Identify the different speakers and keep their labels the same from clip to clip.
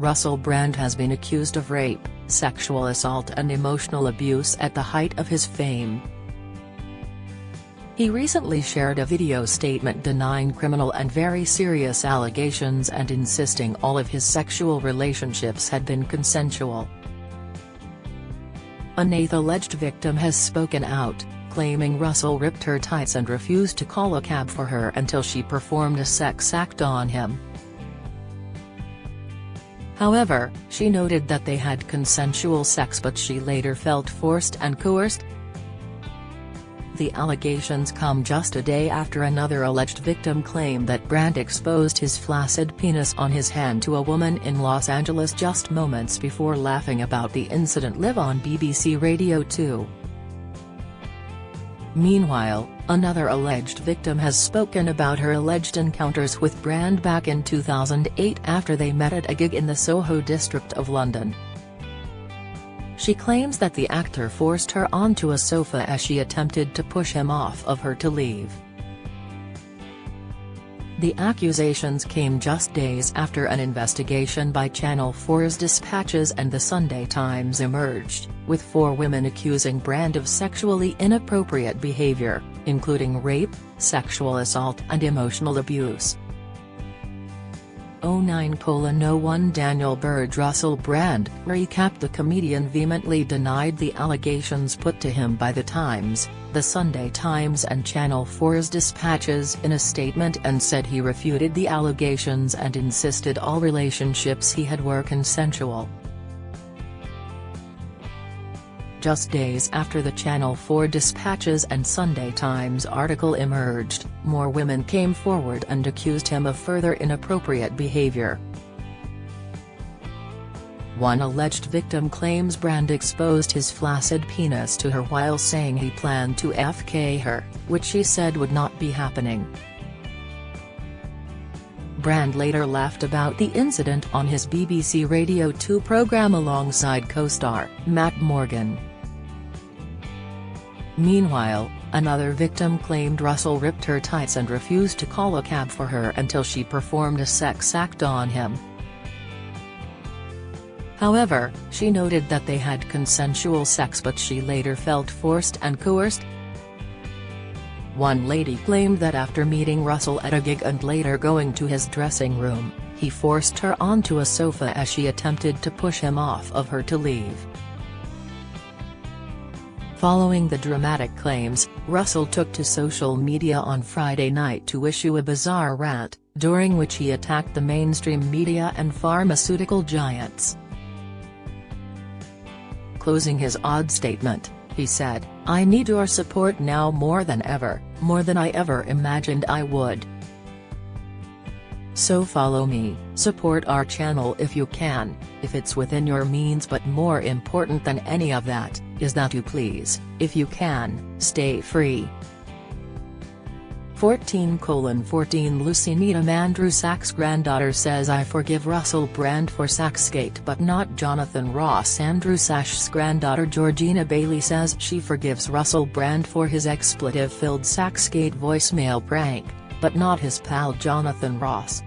Speaker 1: Russell Brand has been accused of rape, sexual assault and emotional abuse at the height of his fame. He recently shared a video statement denying criminal and very serious allegations and insisting all of his sexual relationships had been consensual. An eighth alleged victim has spoken out, claiming Russell ripped her tights and refused to call a cab for her until she performed a sex act on him. However, she noted that they had consensual sex but she later felt forced and coerced. The allegations come just a day after another alleged victim claimed that Brand exposed his flaccid penis on his hand to a woman in Los Angeles just moments before laughing about the incident live on BBC Radio 2. Meanwhile, another alleged victim has spoken about her alleged encounters with Brand back in 2008 after they met at a gig in the Soho district of London. She claims that the actor forced her onto a sofa as she attempted to push him off of her to leave. The accusations came just days after an investigation by Channel 4's Dispatches and the Sunday Times emerged, with 4 women accusing Brand of sexually inappropriate behavior, including rape, sexual assault and emotional abuse. 09:01 Daniel Burge Russell Brand recapped. The comedian vehemently denied the allegations put to him by The Times, The Sunday Times and Channel 4's Dispatches in a statement and said he refuted the allegations and insisted all relationships he had were consensual. Just days after the Channel 4 Dispatches and Sunday Times article emerged, more women came forward and accused him of further inappropriate behavior. One alleged victim claims Brand exposed his flaccid penis to her while saying he planned to FK her, which she said would not be happening. Brand later laughed about the incident on his BBC Radio 2 programme alongside co-star Matt Morgan. Meanwhile, another victim claimed Russell ripped her tights and refused to call a cab for her until she performed a sex act on him. However, she noted that they had consensual sex but she later felt forced and coerced. One lady claimed that after meeting Russell at a gig and later going to his dressing room, he forced her onto a sofa as she attempted to push him off of her to leave. Following the dramatic claims, Russell took to social media on Friday night to issue a bizarre rant, during which he attacked the mainstream media and pharmaceutical giants. Closing his odd statement, he said, "I need your support now more than ever, more than I ever imagined I would. So follow me, support our channel if you can, if it's within your means, but more important than any of that, is that you please, if you can, stay free." 14:14 Lucy Needham Andrew Sachs' granddaughter says I forgive Russell Brand for Saxgate but not Jonathan Ross. Andrew Sachs' granddaughter Georgina Bailey says she forgives Russell Brand for his expletive-filled Saxgate voicemail prank, but not his pal Jonathan Ross.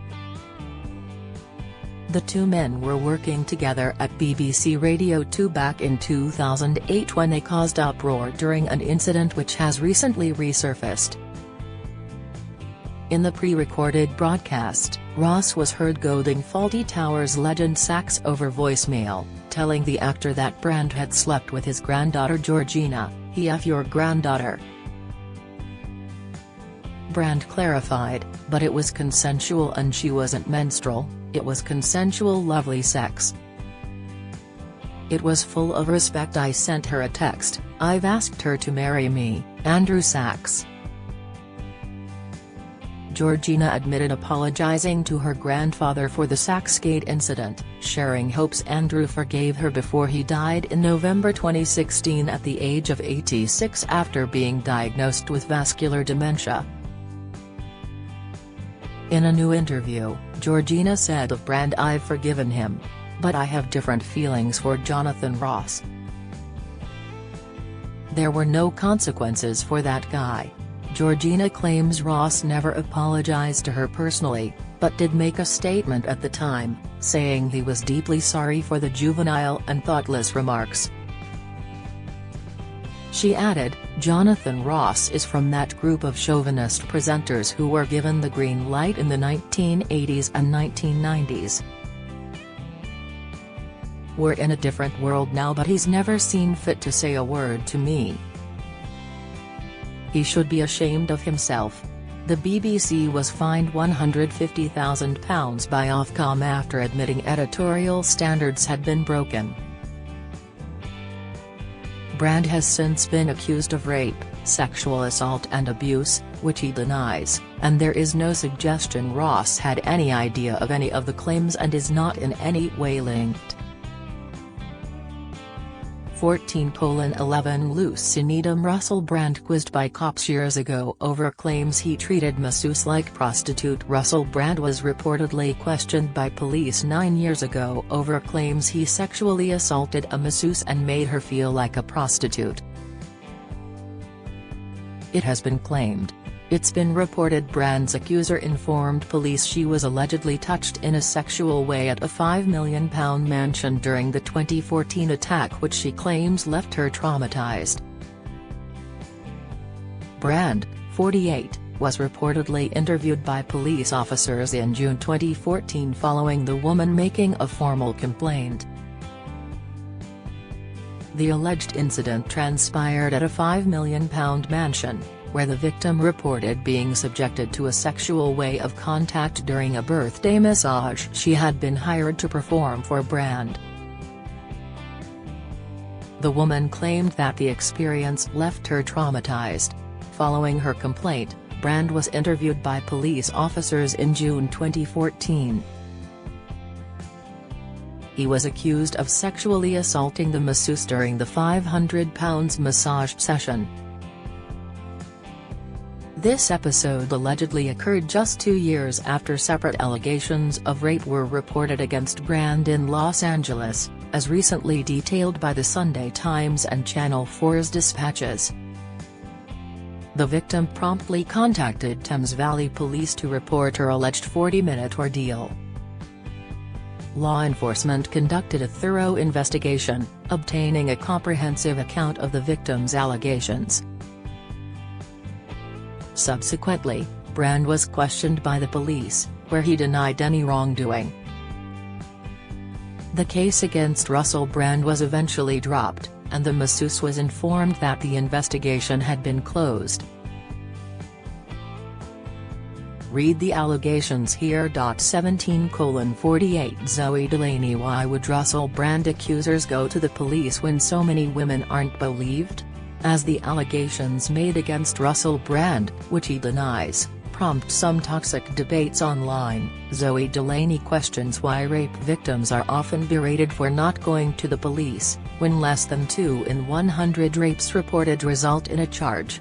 Speaker 1: The two men were working together at BBC Radio 2 back in 2008 when they caused uproar during an incident which has recently resurfaced. In the pre-recorded broadcast, Ross was heard goading Fawlty Towers legend Sachs over voicemail, telling the actor that Brand had slept with his granddaughter Georgina, "He F your granddaughter." Brand clarified, "But it was consensual and she wasn't menstrual, it was consensual lovely sex. It was full of respect. I sent her a text, I've asked her to marry me." Andrew Sachs. Georgina admitted apologizing to her grandfather for the Saxgate incident, sharing hopes Andrew forgave her before he died in November 2016 at the age of 86 after being diagnosed with vascular dementia. In a new interview, Georgina said of Brand, "I've forgiven him. But I have different feelings for Jonathan Ross. There were no consequences for that guy." Georgina claims Ross never apologized to her personally, but did make a statement at the time, saying he was deeply sorry for the juvenile and thoughtless remarks. She added, "Jonathan Ross is from that group of chauvinist presenters who were given the green light in the 1980s and 1990s. We're in a different world now, but he's never seen fit to say a word to me. He should be ashamed of himself." The BBC was fined £150,000 by Ofcom after admitting editorial standards had been broken. Brand has since been accused of rape, sexual assault and abuse, which he denies, and there is no suggestion Ross had any idea of any of the claims and is not in any way linked. 14:11 Lucy Needham Russell Brand quizzed by cops years ago over claims he treated masseuse like prostitute. Russell Brand was reportedly questioned by police 9 years ago over claims he sexually assaulted a masseuse and made her feel like a prostitute. It has been claimed. It's been reported Brand's accuser informed police she was allegedly touched in a sexual way at a £5 million mansion during the 2014 attack, which she claims left her traumatized. Brand, 48, was reportedly interviewed by police officers in June 2014 following the woman making a formal complaint. The alleged incident transpired at a £5 million mansion, where the victim reported being subjected to a sexual way of contact during a birthday massage she had been hired to perform for Brand. The woman claimed that the experience left her traumatized. Following her complaint, Brand was interviewed by police officers in June 2014. He was accused of sexually assaulting the masseuse during the £500 massage session. This episode allegedly occurred just 2 years after separate allegations of rape were reported against Brand in Los Angeles, as recently detailed by the Sunday Times and Channel 4's dispatches. The victim promptly contacted Thames Valley Police to report her alleged 40-minute ordeal. Law enforcement conducted a thorough investigation, obtaining a comprehensive account of the victim's allegations. Subsequently, Brand was questioned by the police, where he denied any wrongdoing. The case against Russell Brand was eventually dropped, and the masseuse was informed that the investigation had been closed. Read the allegations here. 17:48 Zoe Delaney. Why would Russell Brand accusers go to the police when so many women aren't believed? As the allegations made against Russell Brand, which he denies, prompt some toxic debates online, Zoe Delaney questions why rape victims are often berated for not going to the police, when less than 2 in 100 rapes reported result in a charge.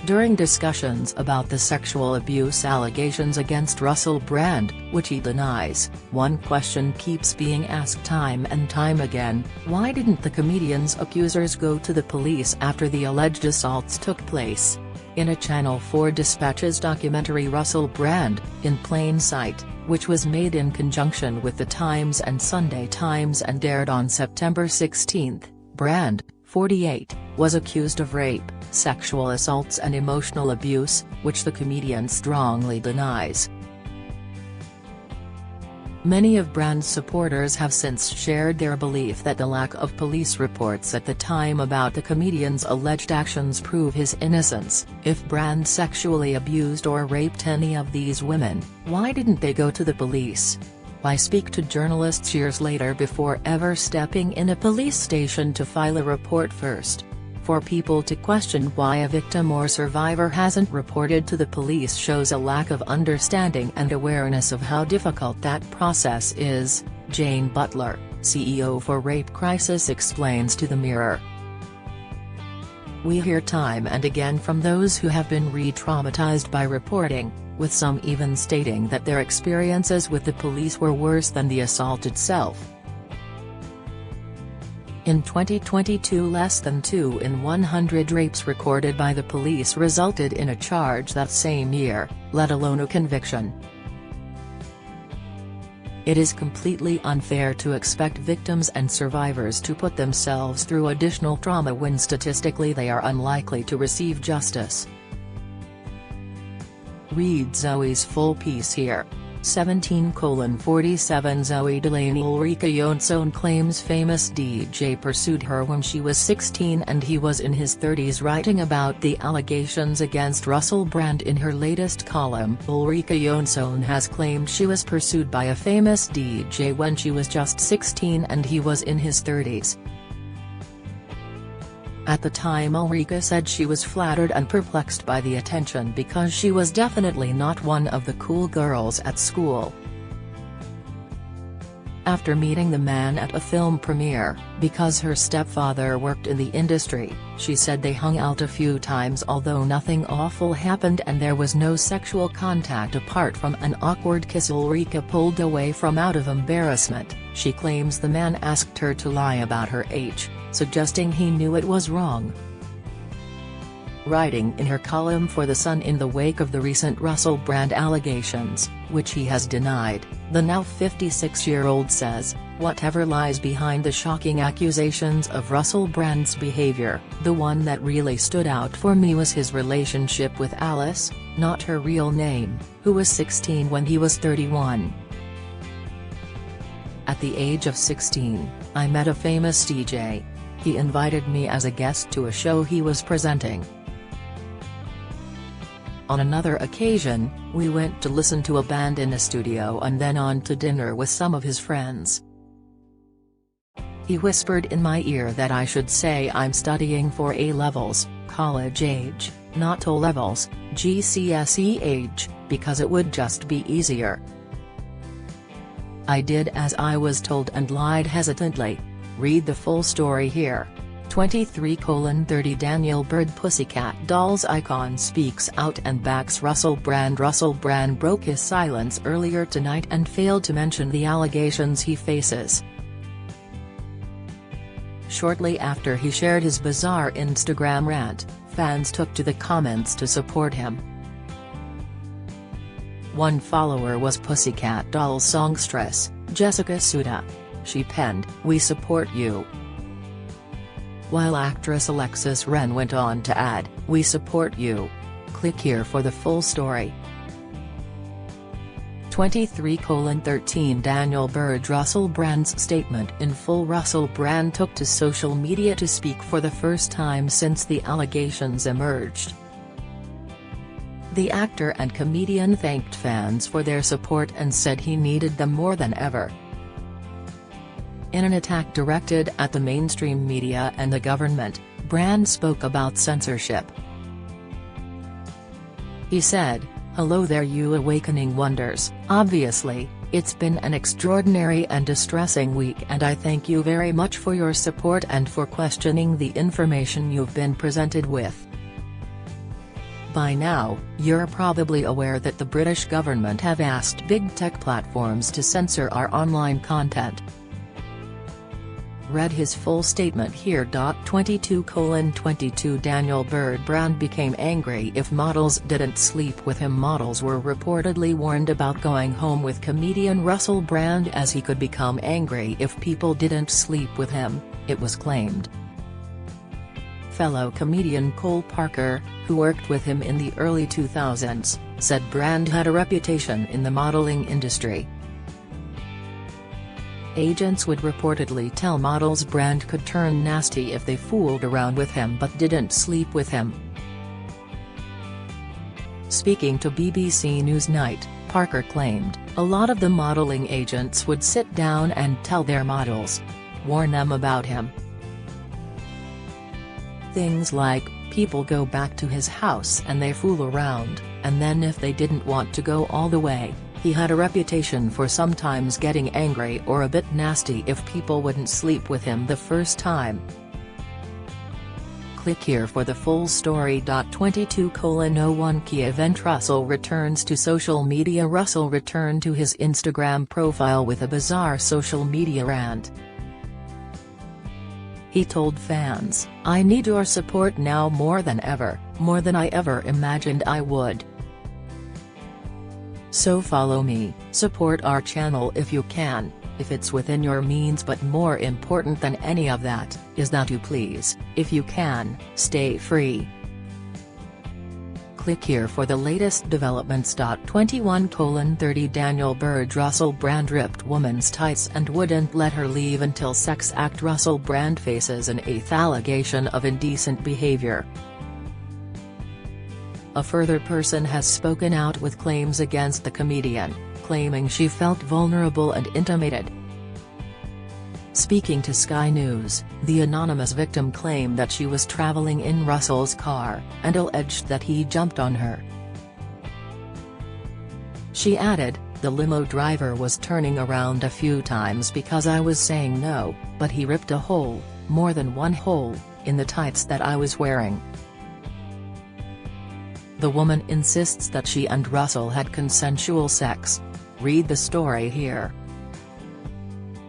Speaker 1: During discussions about the sexual abuse allegations against Russell Brand, which he denies, one question keeps being asked time and time again: why didn't the comedian's accusers go to the police after the alleged assaults took place? In a Channel 4 Dispatches documentary Russell Brand, In Plain Sight, which was made in conjunction with the Times and Sunday Times and aired on September 16, Brand, 48, was accused of rape, sexual assaults and emotional abuse, which the comedian strongly denies. Many of Brand's supporters have since shared their belief that the lack of police reports at the time about the comedian's alleged actions prove his innocence. If Brand sexually abused or raped any of these women, why didn't they go to the police? Why speak to journalists years later before ever stepping in a police station to file a report first? For people to question why a victim or survivor hasn't reported to the police shows a lack of understanding and awareness of how difficult that process is, Jane Butler, CEO for Rape Crisis, explains to The Mirror. We hear time and again from those who have been re-traumatized by reporting, with some even stating that their experiences with the police were worse than the assault itself. In 2022, less than 2 in 100 rapes recorded by the police resulted in a charge that same year, let alone a conviction. It is completely unfair to expect victims and survivors to put themselves through additional trauma when statistically they are unlikely to receive justice. Read Zoe's full piece here. 17:47 Zoe Delaney. Ulrika Jonsson claims famous DJ pursued her when she was 16 and he was in his 30s. Writing about the allegations against Russell Brand in her latest column, Ulrika Jonsson has claimed she was pursued by a famous DJ when she was just 16 and he was in his 30s. At the time, Ulrika said she was flattered and perplexed by the attention because she was definitely not one of the cool girls at school. After meeting the man at a film premiere, because her stepfather worked in the industry, she said they hung out a few times although nothing awful happened and there was no sexual contact apart from an awkward kiss. Ulrika pulled away from out of embarrassment. She claims the man asked her to lie about her age, suggesting he knew it was wrong. Writing in her column for The Sun in the wake of the recent Russell Brand allegations, which he has denied, the now 56-year-old says, "Whatever lies behind the shocking accusations of Russell Brand's behavior, the one that really stood out for me was his relationship with Alice, not her real name, who was 16 when he was 31. At the age of 16, I met a famous DJ. He invited me as a guest to a show he was presenting. On another occasion, we went to listen to a band in a studio and then on to dinner with some of his friends. He whispered in my ear that I should say I'm studying for A-levels, college age, not O-levels, GCSE age, because it would just be easier. I did as I was told and lied hesitantly. Read the full story here." 23:30 Daniel Bird. Pussycat Dolls icon speaks out and backs Russell Brand. Russell Brand broke his silence earlier tonight and failed to mention the allegations he faces. Shortly after he shared his bizarre Instagram rant, fans took to the comments to support him. One follower was Pussycat Dolls songstress, Jessica Suda. She penned, "We support you." While actress Alexis Wren went on to add, "We support you." Click here for the full story. 23:13 Daniel Bird. Russell Brand's statement in full. Russell Brand took to social media to speak for the first time since the allegations emerged. The actor and comedian thanked fans for their support and said he needed them more than ever. In an attack directed at the mainstream media and the government, Brand spoke about censorship. He said, "Hello there you awakening wonders. Obviously, it's been an extraordinary and distressing week and I thank you very much for your support and for questioning the information you've been presented with. By now, you're probably aware that the British government have asked big tech platforms to censor our online content." Read his full statement here. 22:22 Daniel Bird. Brand became angry if models didn't sleep with him. Models were reportedly warned about going home with comedian Russell Brand as he could become angry if people didn't sleep with him, it was claimed. Fellow comedian Cole Parker, who worked with him in the early 2000s, said Brand had a reputation in the modeling industry. Agents would reportedly tell models Brand could turn nasty if they fooled around with him but didn't sleep with him. Speaking to BBC Newsnight, Parker claimed, "A lot of the modeling agents would sit down and tell their models. Warn them about him. Things like, people go back to his house and they fool around, and then if they didn't want to go all the way, he had a reputation for sometimes getting angry or a bit nasty if people wouldn't sleep with him the first time." Click here for the full story. 22:01 Key event. Russell returns to social media. Russell returned to his Instagram profile with a bizarre social media rant. He told fans, "I need your support now more than ever, more than I ever imagined I would. So follow me, support our channel if you can, if it's within your means, but more important than any of that, is that you please, if you can, stay free." Click here for the latest developments. 21:30 Daniel Bird Russell Brand ripped woman's tights and wouldn't let her leave until sex act. Russell Brand faces an 8th allegation of indecent behavior. A further person has spoken out with claims against the comedian, claiming she felt vulnerable and intimidated. Speaking to Sky News, the anonymous victim claimed that she was traveling in Russell's car, and alleged that he jumped on her. She added, "The limo driver was turning around a few times because I was saying no, but he ripped a hole, more than one hole, in the tights that I was wearing." The woman insists that she and Russell had consensual sex. Read the story here.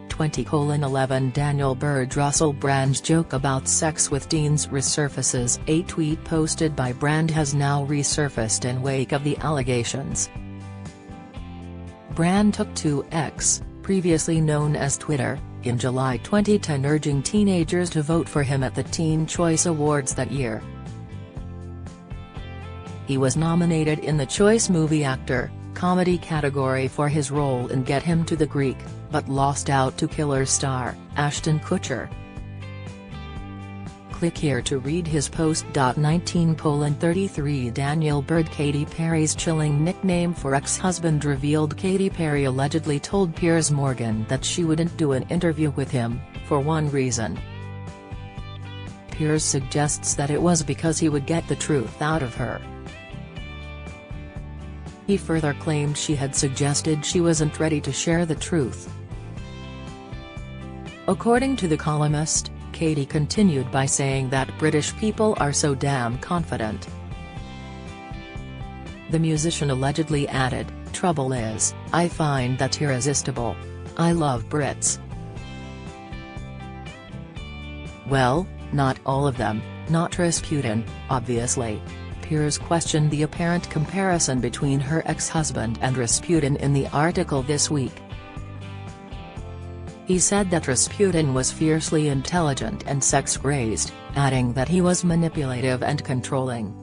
Speaker 1: 20:11 Daniel Bird Russell Brand's joke about sex with teens resurfaces. A tweet posted by Brand has now resurfaced in wake of the allegations. Brand took to X, previously known as Twitter, in July 2010 urging teenagers to vote for him at the Teen Choice Awards that year. He was nominated in the Choice Movie Actor, Comedy category for his role in Get Him to the Greek, but lost out to Killer star, Ashton Kutcher. Click here to read his post. 19:33 Daniel Bird Katy Perry's chilling nickname for ex-husband revealed. Katy Perry allegedly told Piers Morgan that she wouldn't do an interview with him, for one reason. Piers suggests that it was because he would get the truth out of her. He further claimed she had suggested she wasn't ready to share the truth. According to the columnist, Katy continued by saying that British people are so damn confident. The musician allegedly added, "Trouble is, I find that irresistible. I love Brits. Well, not all of them, not Rasputin, obviously." Piers questioned the apparent comparison between her ex-husband and Rasputin in the article this week. He said that Rasputin was fiercely intelligent and sex-crazed, adding that he was manipulative and controlling.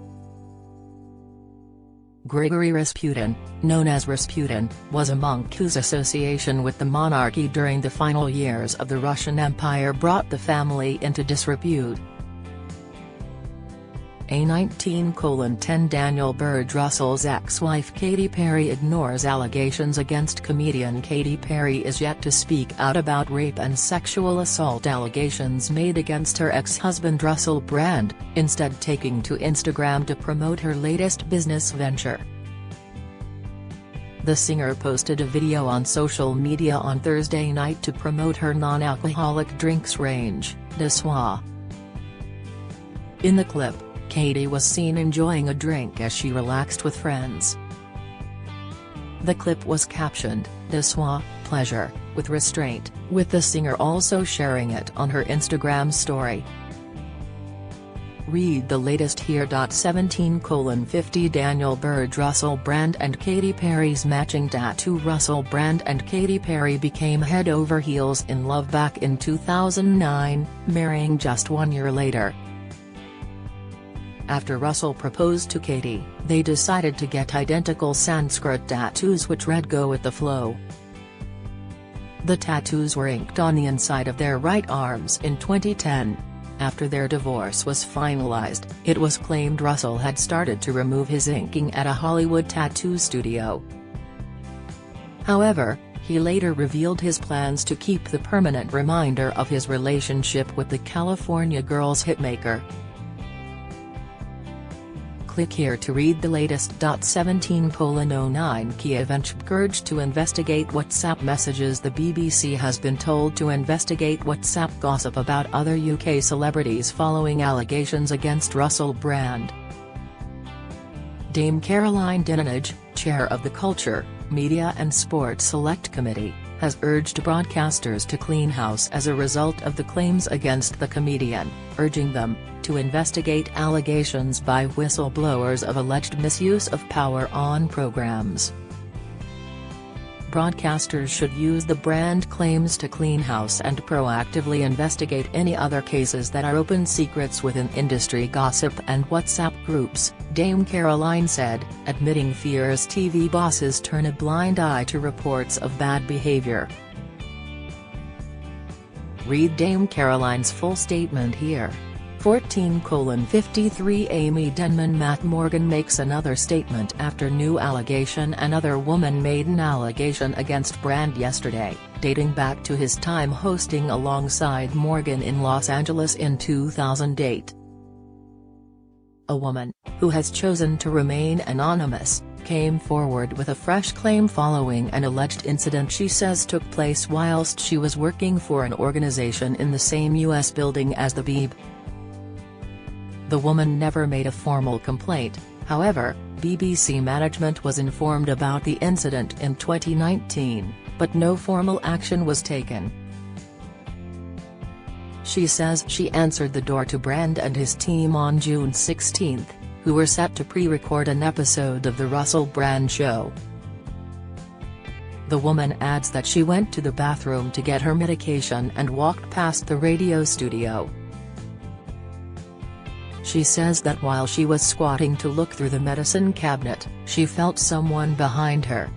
Speaker 1: Grigory Rasputin, known as Rasputin, was a monk whose association with the monarchy during the final years of the Russian Empire brought the family into disrepute. A 19:10 Daniel Bird Russell's ex-wife Katy Perry ignores allegations against comedian. Katy Perry is yet to speak out about rape and sexual assault allegations made against her ex-husband Russell Brand, instead taking to Instagram to promote her latest business venture. The singer posted a video on social media on Thursday night to promote her non-alcoholic drinks range, De Soir. In the clip, Katy was seen enjoying a drink as she relaxed with friends. The clip was captioned, "De Soir, pleasure, with restraint," with the singer also sharing it on her Instagram story. Read the latest here. 17:50 Daniel Bird Russell Brand and Katy Perry's matching tattoo. Russell Brand and Katy Perry became head over heels in love back in 2009, marrying just 1 year later. After Russell proposed to Katy, they decided to get identical Sanskrit tattoos which read "Go with the flow." The tattoos were inked on the inside of their right arms in 2010. After their divorce was finalized, it was claimed Russell had started to remove his inking at a Hollywood tattoo studio. However, he later revealed his plans to keep the permanent reminder of his relationship with the California Girls hitmaker. Click here to read the latest. 17:09 Kiev urged to investigate WhatsApp messages. The BBC has been told to investigate WhatsApp gossip about other UK celebrities following allegations against Russell Brand. Dame Caroline Dinenage, chair of the Culture, Media and Sport Select Committee, has urged broadcasters to clean house as a result of the claims against the comedian, urging them to investigate allegations by whistleblowers of alleged misuse of power on programs. Broadcasters should use the brand claims to clean house and proactively investigate any other cases that are open secrets within industry gossip and WhatsApp groups, Dame Caroline said, admitting fears TV bosses turn a blind eye to reports of bad behavior. Read Dame Caroline's full statement here. 14:53 Amy Denman. Matt Morgan makes another statement after new allegation. Another woman made an allegation against Brand yesterday, dating back to his time hosting alongside Morgan in Los Angeles in 2008. A woman, who has chosen to remain anonymous, came forward with a fresh claim following an alleged incident she says took place whilst she was working for an organization in the same U.S. building as the Beeb. The woman never made a formal complaint, however, BBC management was informed about the incident in 2019, but no formal action was taken. She says she answered the door to Brand and his team on June 16, who were set to pre-record an episode of The Russell Brand Show. The woman adds that she went to the bathroom to get her medication and walked past the radio studio. She says that while she was squatting to look through the medicine cabinet, she felt someone behind her.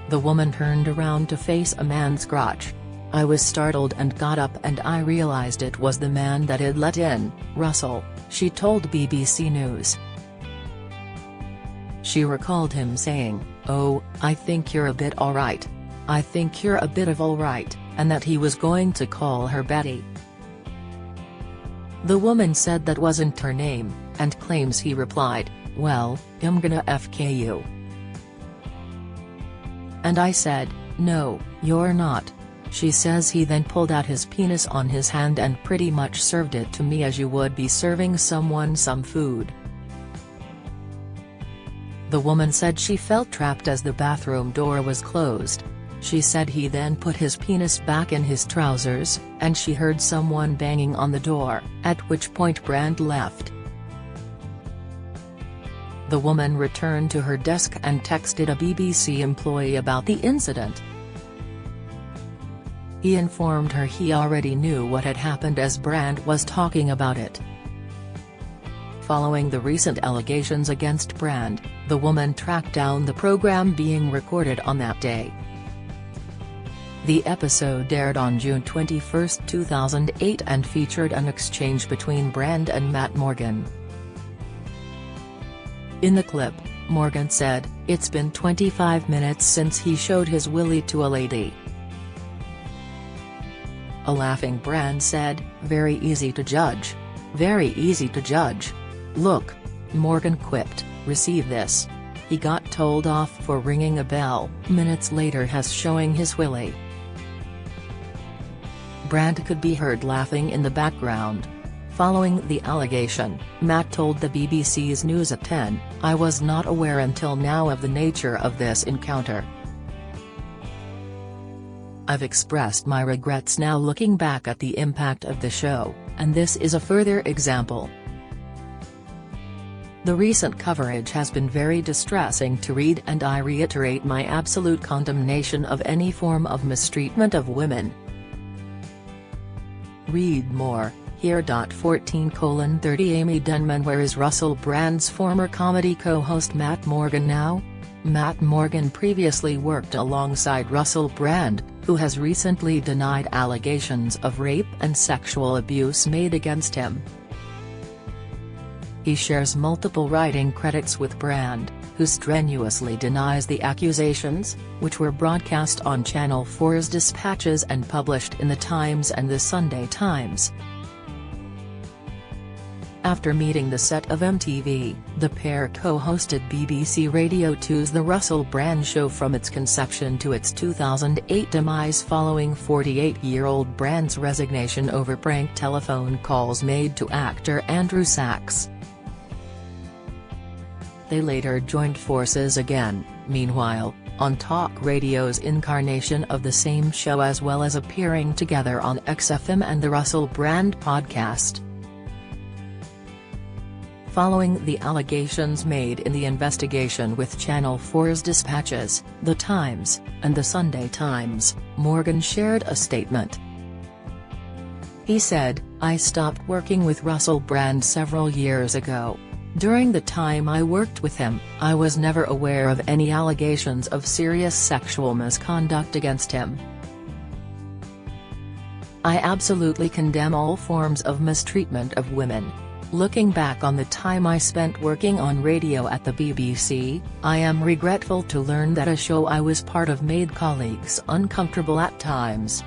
Speaker 1: The woman turned around to face a man's crotch. I was startled and got up and I realized it was the man that had let in Russell, she told BBC News. She recalled him saying, "Oh, I think you're a bit alright. I think you're a bit of alright," and that he was going to call her Betty. The woman said that wasn't her name, and claims he replied, "Well, I'm gonna FK you." And I said, "No, you're not." She says he then pulled out his penis on his hand and pretty much served it to me as you would be serving someone some food. The woman said she felt trapped as the bathroom door was closed. She said he then put his penis back in his trousers, and she heard someone banging on the door, at which point Brand left. The woman returned to her desk and texted a BBC employee about the incident. He informed her he already knew what had happened as Brand was talking about it. Following the recent allegations against Brand, the woman tracked down the program being recorded on that day. The episode aired on June 21, 2008 and featured an exchange between Brand and Matt Morgan. In the clip, Morgan said, "It's been 25 minutes since he showed his willy to a lady." A laughing Brand said, "Very easy to judge. Very easy to judge. Look." Morgan quipped, "Receive this. He got told off for ringing a bell, minutes later has showing his willy." Brand could be heard laughing in the background. Following the allegation, Matt told the BBC's News at 10, "I was not aware until now of the nature of this encounter. I've expressed my regrets now looking back at the impact of the show, and this is a further example. The recent coverage has been very distressing to read and I reiterate my absolute condemnation of any form of mistreatment of women." Read more, here. 14:30 Amy Denman. Where is Russell Brand's former comedy co-host Matt Morgan now? Matt Morgan previously worked alongside Russell Brand, who has recently denied allegations of rape and sexual abuse made against him. He shares multiple writing credits with Brand, who strenuously denies the accusations, which were broadcast on Channel 4's Dispatches and published in The Times and The Sunday Times. After meeting the set of MTV, the pair co-hosted BBC Radio 2's The Russell Brand Show from its conception to its 2008 demise following 48-year-old Brand's resignation over prank telephone calls made to actor Andrew Sachs. They later joined forces again, meanwhile, on talk radio's incarnation of the same show, as well as appearing together on XFM and the Russell Brand podcast. Following the allegations made in the investigation with Channel 4's Dispatches, The Times, and The Sunday Times, Morgan shared a statement. He said, "I stopped working with Russell Brand several years ago. During the time I worked with him, I was never aware of any allegations of serious sexual misconduct against him. I absolutely condemn all forms of mistreatment of women. Looking back on the time I spent working on radio at the BBC, I am regretful to learn that a show I was part of made colleagues uncomfortable at times.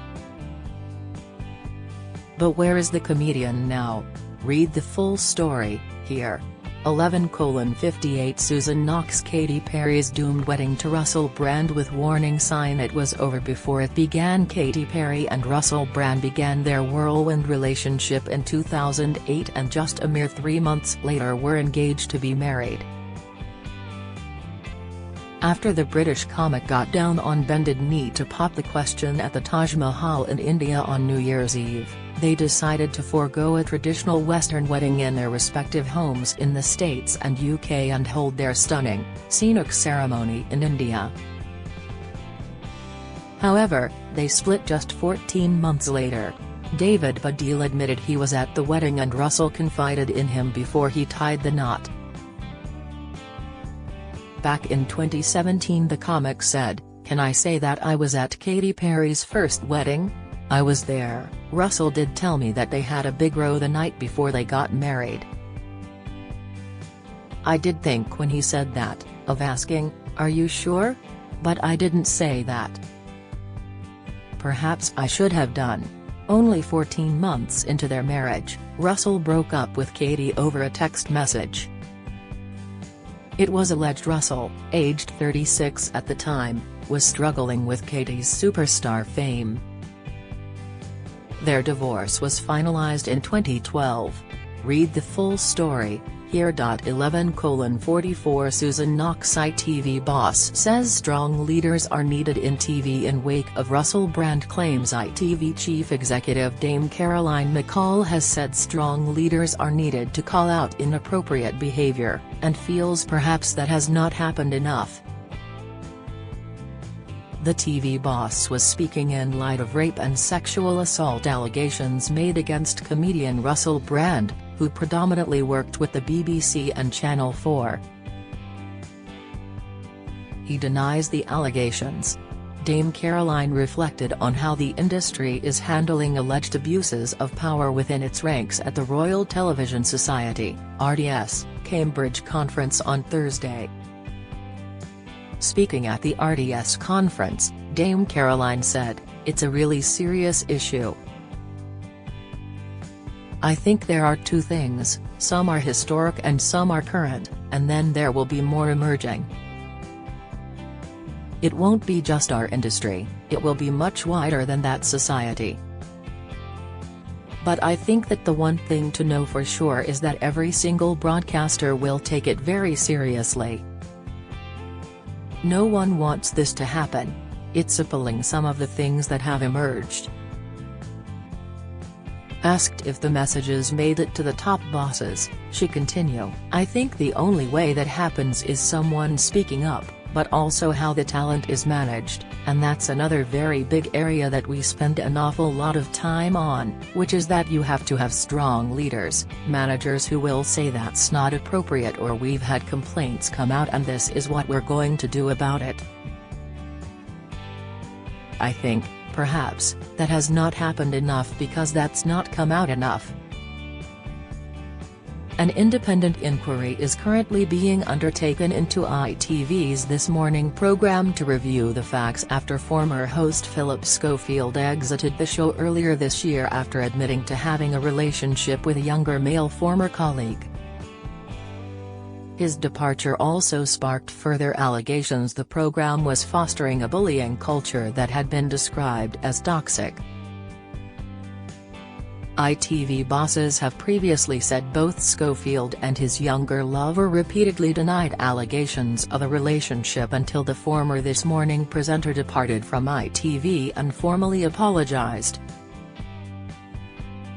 Speaker 1: But where is the comedian now? Read the full story here." 11:58 Susan Knox Katy Perry's doomed wedding to Russell Brand with warning sign it was over before it began. Katy Perry and Russell Brand began their whirlwind relationship in 2008 and just a mere 3 months later were engaged to be married. After the British comic got down on bended knee to pop the question at the Taj Mahal in India on New Year's Eve, they decided to forego a traditional Western wedding in their respective homes in the States and UK and hold their stunning, scenic ceremony in India. However, they split just 14 months later. David Baddiel admitted he was at the wedding and Russell confided in him before he tied the knot. Back in 2017 the comic said, "Can I say that I was at Katy Perry's first wedding? I was there. Russell did tell me that they had a big row the night before they got married. I did think when he said that, of asking, 'Are you sure?' But I didn't say that. Perhaps I should have done." Only 14 months into their marriage, Russell broke up with Katy over a text message. It was alleged Russell, aged 36 at the time, was struggling with Katy's superstar fame. Their divorce was finalized in 2012. Read the full story here. 11:44 Susan Knox ITV boss says strong leaders are needed in TV in wake of Russell Brand claims. ITV chief executive Dame Caroline McCall has said strong leaders are needed to call out inappropriate behavior, and feels perhaps that has not happened enough. The TV boss was speaking in light of rape and sexual assault allegations made against comedian Russell Brand, who predominantly worked with the BBC and Channel 4. He denies the allegations. Dame Caroline reflected on how the industry is handling alleged abuses of power within its ranks at the Royal Television Society, RTS, Cambridge conference on Thursday. Speaking at the RTS conference, Dame Caroline said, "It's a really serious issue. I think there are two things, some are historic and some are current, and then there will be more emerging. It won't be just our industry, it will be much wider than that society. But I think that the one thing to know for sure is that every single broadcaster will take it very seriously. No one wants this to happen. It's appalling some of the things that have emerged." Asked if the messages made it to the top bosses, she continued, "I think the only way that happens is someone speaking up, but also how the talent is managed, and that's another very big area that we spend an awful lot of time on, which is that you have to have strong leaders, managers who will say that's not appropriate or we've had complaints come out and this is what we're going to do about it. I think, perhaps, that has not happened enough because that's not come out enough." An independent inquiry is currently being undertaken into ITV's This Morning program to review the facts after former host Philip Schofield exited the show earlier this year after admitting to having a relationship with a younger male former colleague. His departure also sparked further allegations the program was fostering a bullying culture that had been described as toxic. ITV bosses have previously said both Schofield and his younger lover repeatedly denied allegations of a relationship until the former This Morning presenter departed from ITV and formally apologized.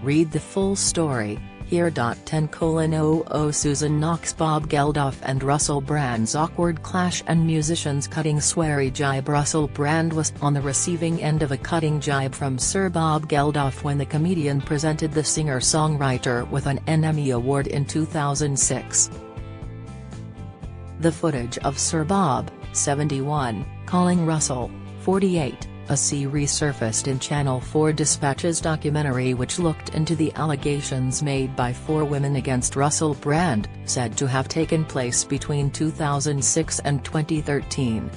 Speaker 1: Read the full story here. 10:00 Susan Knox, Bob Geldof and Russell Brand's awkward clash and musicians cutting sweary jibe. Russell Brand was on the receiving end of a cutting jibe from Sir Bob Geldof when the comedian presented the singer-songwriter with an Emmy Award in 2006. The footage of Sir Bob, 71, calling Russell, 48, a C resurfaced in Channel 4 Dispatch's documentary, which looked into the allegations made by 4 women against Russell Brand, said to have taken place between 2006 and 2013.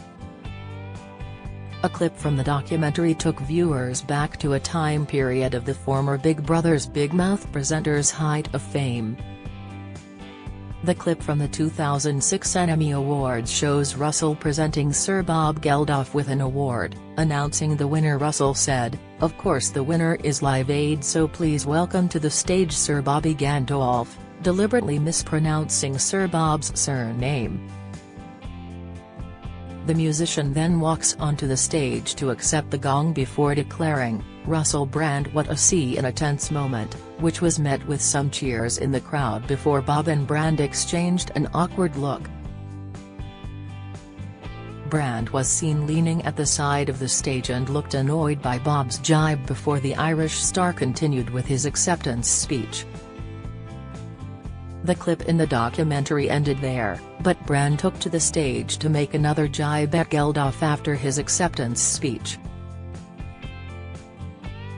Speaker 1: A clip from the documentary took viewers back to a time period of the former Big Brother's Big Mouth presenter's height of fame. The clip from the 2006 Emmy Awards shows Russell presenting Sir Bob Geldof with an award, announcing the winner. Russell said, "Of course the winner is Live Aid, so please welcome to the stage Sir Bobby Gandolf," deliberately mispronouncing Sir Bob's surname. The musician then walks onto the stage to accept the gong before declaring, "Russell Brand, what a C," in a tense moment, which was met with some cheers in the crowd before Bob and Brand exchanged an awkward look. Brand was seen leaning at the side of the stage and looked annoyed by Bob's jibe before the Irish star continued with his acceptance speech. The clip in the documentary ended there, but Brand took to the stage to make another jibe at Geldof after his acceptance speech.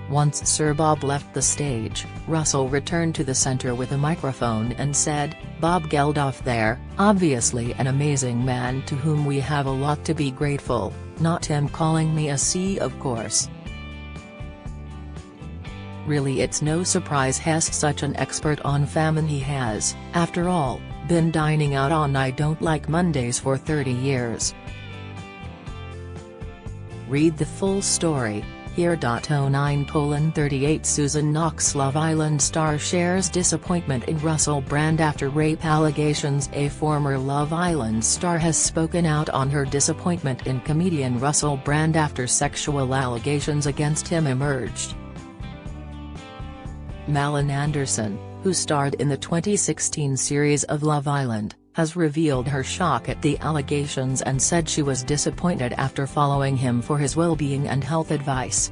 Speaker 1: Once Sir Bob left the stage, Russell returned to the centre with a microphone and said, "Bob Geldof there, obviously an amazing man to whom we have a lot to be grateful, not him calling me a C, of course. Really, it's no surprise he's such an expert on famine. He has, after all, been dining out on I Don't Like Mondays for 30 years. Read the full story here. 09:38 Susan Knox, Love Island star, shares disappointment in Russell Brand after rape allegations. A former Love Island star has spoken out on her disappointment in comedian Russell Brand after sexual allegations against him emerged. Malin Anderson, who starred in the 2016 series of Love Island, has revealed her shock at the allegations and said she was disappointed after following him for his well-being and health advice.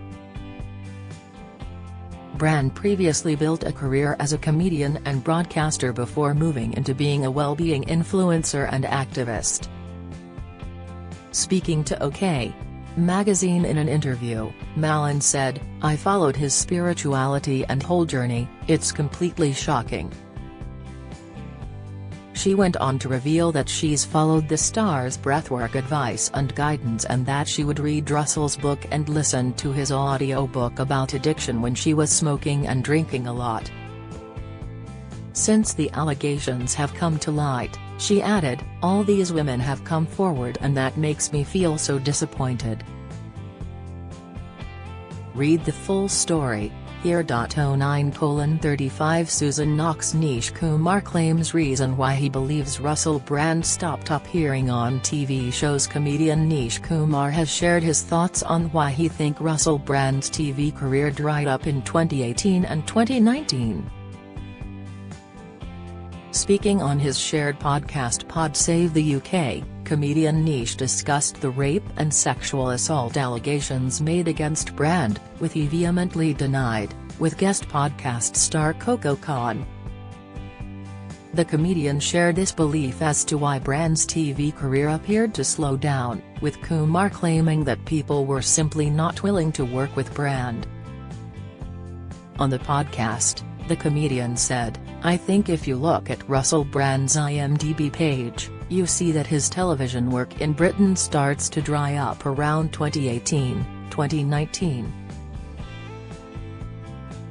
Speaker 1: Brand previously built a career as a comedian and broadcaster before moving into being a well-being influencer and activist. Speaking to OK! Magazine in an interview, Malin said, "I followed his spirituality and whole journey, it's completely shocking." She went on to reveal that she's followed the star's breathwork advice and guidance and that she would read Russell's book and listen to his audiobook about addiction when she was smoking and drinking a lot. Since the allegations have come to light, she added, "All these women have come forward and that makes me feel so disappointed." Read the full story here. 09:35 Susan Knox, Nish Kumar claims reason why he believes Russell Brand stopped appearing on TV shows. Comedian Nish Kumar has shared his thoughts on why he thinks Russell Brand's TV career dried up in 2018 and 2019. Speaking on his shared podcast Pod Save the UK, comedian Nish discussed the rape and sexual assault allegations made against Brand, which he vehemently denied, with guest podcast star Coco Khan. The comedian shared this belief as to why Brand's TV career appeared to slow down, with Kumar claiming that people were simply not willing to work with Brand. On the podcast, the comedian said, "I think if you look at Russell Brand's IMDb page, you see that his television work in Britain starts to dry up around 2018, 2019.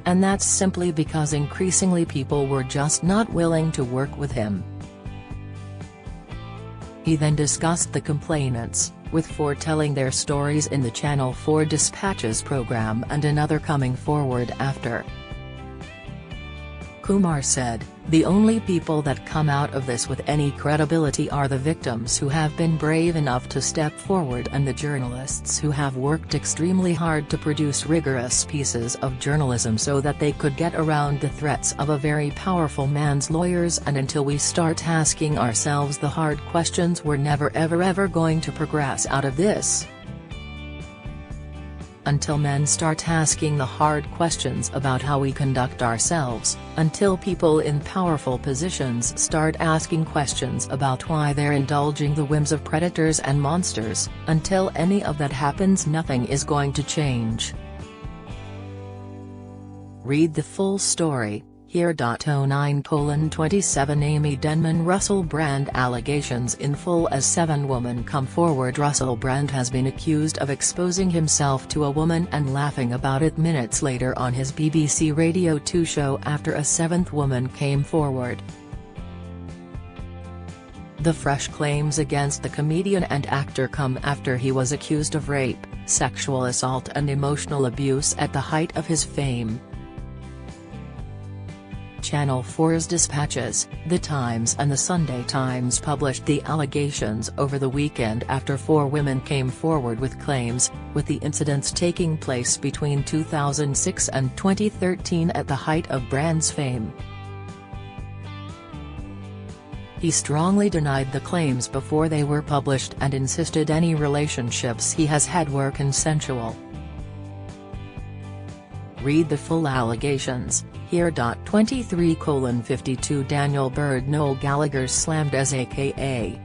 Speaker 1: And that's simply because increasingly people were just not willing to work with him." He then discussed the complainants, with 4 telling their stories in the Channel 4 Dispatches program and another coming forward after. Kumar said, "The only people that come out of this with any credibility are the victims who have been brave enough to step forward and the journalists who have worked extremely hard to produce rigorous pieces of journalism so that they could get around the threats of a very powerful man's lawyers, and until we start asking ourselves the hard questions, we're never ever going to progress out of this. Until men start asking the hard questions about how we conduct ourselves, until people in powerful positions start asking questions about why they're indulging the whims of predators and monsters, until any of that happens, nothing is going to change." Read the full story here. 09:27 Amy Denman Russell Brand allegations in full as 7 women come forward. Russell Brand has been accused of exposing himself to a woman and laughing about it minutes later on his BBC Radio 2 show after a 7th woman came forward. The fresh claims against the comedian and actor come after he was accused of rape, sexual assault and emotional abuse at the height of his fame. Channel 4's dispatches, The Times and the Sunday Times published the allegations over the weekend after 4 women came forward with claims, with the incidents taking place between 2006 and 2013 at the height of Brand's fame. He strongly denied the claims before they were published and insisted any relationships he has had were consensual. Read the full allegations here. 23:52 Daniel Bird Noel Gallagher slammed as aka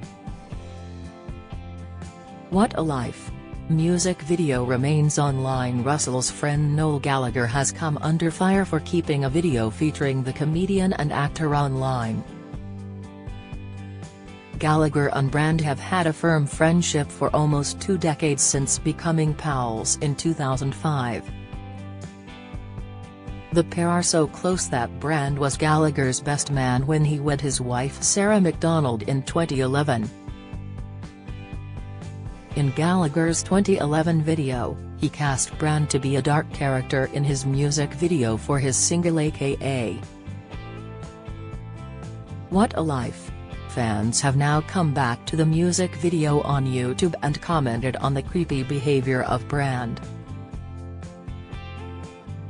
Speaker 1: "What a Life" music video remains online. Russell's friend Noel Gallagher has come under fire for keeping a video featuring the comedian and actor online. Gallagher and Brand have had a firm friendship for almost 2 decades since becoming pals in 2005. The pair are so close that Brand was Gallagher's best man when he wed his wife Sarah McDonald in 2011. In Gallagher's 2011 video, he cast Brand to be a dark character in his music video for his single aka "What a Life." Fans have now come back to the music video on YouTube and commented on the creepy behavior of Brand.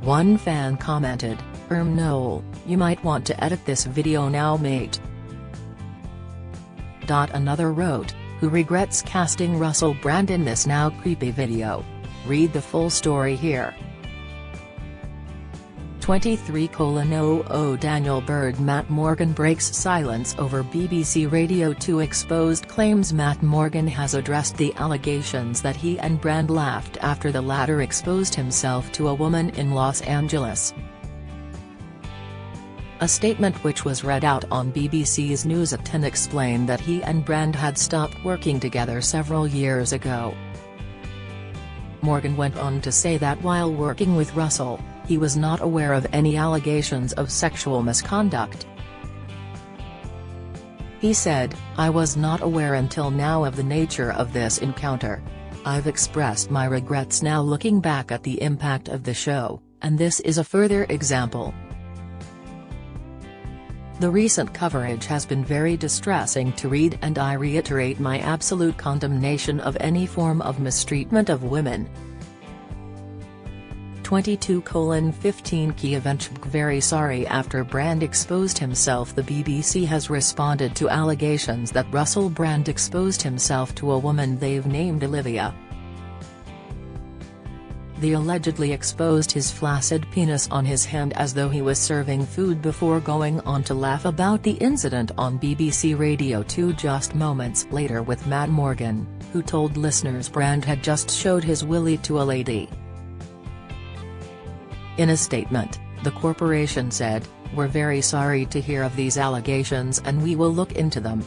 Speaker 1: One fan commented, Noel, you might want to edit this video now, mate." Another wrote, "Who regrets casting Russell Brand in this now creepy video?" Read the full story here. 23:00 Daniel Bird Matt Morgan breaks silence over BBC Radio 2 exposed claims. Matt Morgan has addressed the allegations that he and Brand laughed after the latter exposed himself to a woman in Los Angeles. A statement which was read out on BBC's News at 10 explained that he and Brand had stopped working together several years ago. Morgan went on to say that while working with Russell, he was not aware of any allegations of sexual misconduct. He said, "I was not aware until now of the nature of this encounter. I've expressed my regrets now looking back at the impact of the show, and this is a further example. The recent coverage has been very distressing to read, and I reiterate my absolute condemnation of any form of mistreatment of women." 22:15 Kievenchuk very sorry after Brand exposed himself. The BBC has responded to allegations that Russell Brand exposed himself to a woman they've named Olivia. They allegedly exposed his flaccid penis on his hand as though he was serving food before going on to laugh about the incident on BBC Radio 2 just moments later with Matt Morgan, who told listeners Brand had just showed his willy to a lady. In a statement, the corporation said, "We're very sorry to hear of these allegations and we will look into them.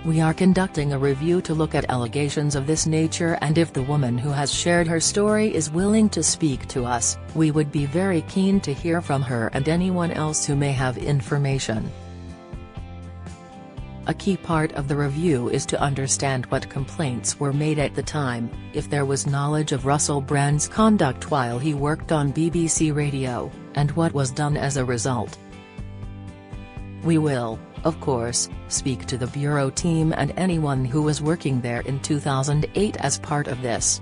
Speaker 1: We are conducting a review to look at allegations of this nature, and if the woman who has shared her story is willing to speak to us, we would be very keen to hear from her and anyone else who may have information." A key part of the review is to understand what complaints were made at the time, if there was knowledge of Russell Brand's conduct while he worked on BBC Radio, and what was done as a result. We will, of course, speak to the Bureau team and anyone who was working there in 2008 as part of this.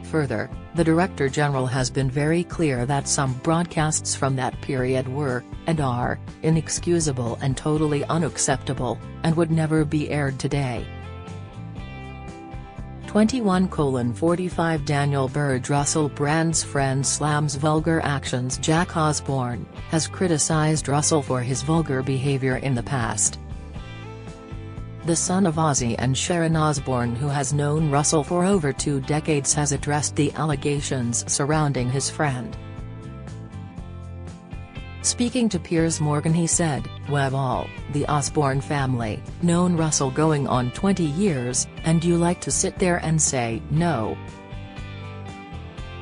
Speaker 1: Further, the Director General has been very clear that some broadcasts from that period were, and are, inexcusable and totally unacceptable, and would never be aired today. 21:45 Daniel Bird Russell Brand's friend slams vulgar actions. Jack Osbourne has criticized Russell for his vulgar behavior in the past. The son of Ozzy and Sharon Osbourne, who has known Russell for over 2 decades, has addressed the allegations surrounding his friend. Speaking to Piers Morgan, he said, "We've all, the Osbourne family, known Russell going on 20 years, and you like to sit there and say, no.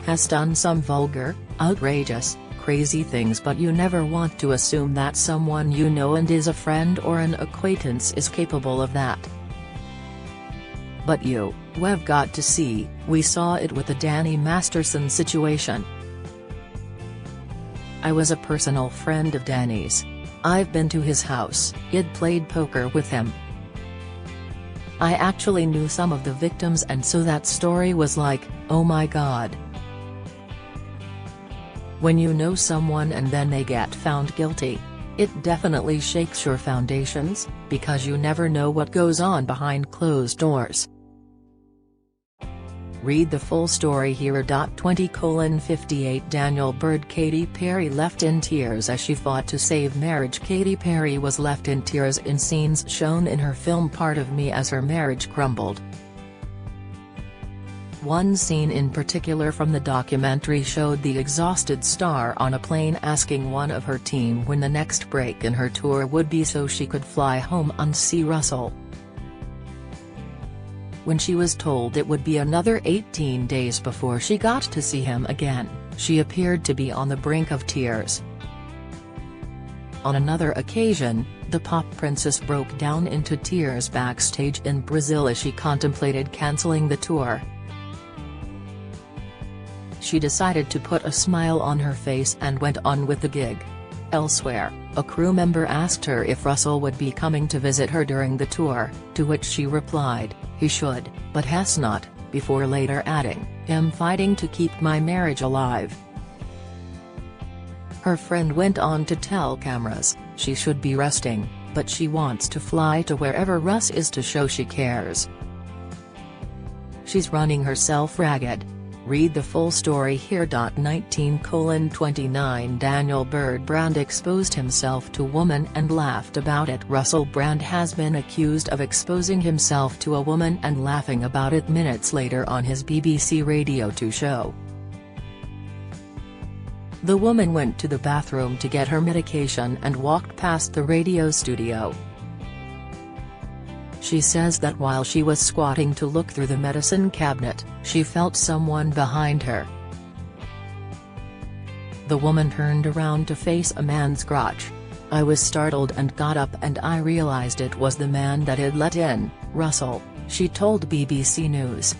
Speaker 1: Has done some vulgar, outrageous, crazy things, but you never want to assume that someone you know and is a friend or an acquaintance is capable of that. But we've got to see, we saw it with the Danny Masterson situation. I was a personal friend of Danny's. I've been to his house, I'd played poker with him. I actually knew some of the victims, and so that story was like, oh my God. When you know someone and then they get found guilty, it definitely shakes your foundations, because you never know what goes on behind closed doors." Read the full story here. 20:58 Daniel Bird. Katy Perry left in tears as she fought to save marriage. Katy Perry was left in tears in scenes shown in her film Part of Me as her marriage crumbled. One scene in particular from the documentary showed the exhausted star on a plane asking one of her team when the next break in her tour would be so she could fly home and see Russell. When she was told it would be another 18 days before she got to see him again, she appeared to be on the brink of tears. On another occasion, the pop princess broke down into tears backstage in Brazil as she contemplated cancelling the tour. She decided to put a smile on her face and went on with the gig. Elsewhere, a crew member asked her if Russell would be coming to visit her during the tour, to which she replied, "He should, but has not," before later adding, "I'm fighting to keep my marriage alive." Her friend went on to tell cameras, she should be resting, but she wants to fly to wherever Russ is to show she cares. She's running herself ragged. Read the full story here. 19:29 Daniel Bird. Brand exposed himself to woman and laughed about it. Russell Brand has been accused of exposing himself to a woman and laughing about it minutes later on his BBC Radio 2 show. The woman went to the bathroom to get her medication and walked past the radio studio. She says that while she was squatting to look through the medicine cabinet, she felt someone behind her. The woman turned around to face a man's crotch. "I was startled and got up and I realized it was the man that had let in Russell," she told BBC News.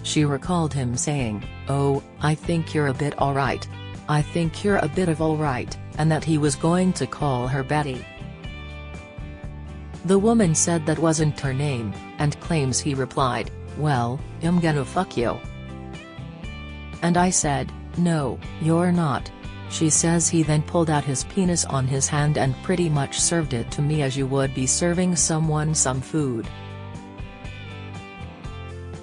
Speaker 1: She recalled him saying, "Oh, I think you're a bit alright. I think you're a bit of alright," and that he was going to call her Betty. The woman said that wasn't her name, and claims he replied, "Well, I'm gonna fuck you." And I said, "No, you're not." She says he then pulled out his penis on his hand and pretty much served it to me as you would be serving someone some food.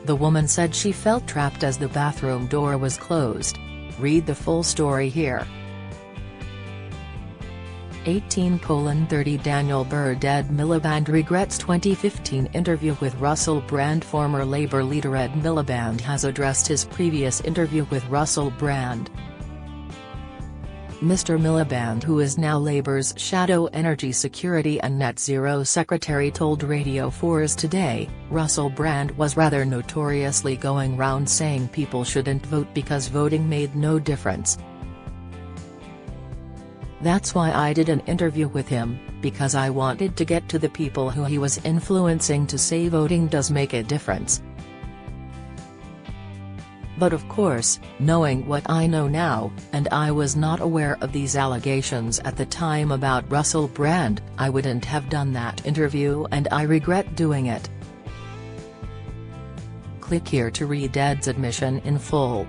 Speaker 1: The woman said she felt trapped as the bathroom door was closed. Read the full story here. 18:30 Daniel Bird. Ed Miliband regrets 2015 interview with Russell Brand. Former Labour leader Ed Miliband has addressed his previous interview with Russell Brand. Mr. Miliband, who is now Labour's Shadow Energy Security and Net Zero Secretary, told Radio 4's Today, Russell Brand was rather notoriously going round saying people shouldn't vote because voting made no difference. That's why I did an interview with him, because I wanted to get to the people who he was influencing to say voting does make a difference. But of course, knowing what I know now, and I was not aware of these allegations at the time about Russell Brand, I wouldn't have done that interview and I regret doing it. Click here to read Ed's admission in full.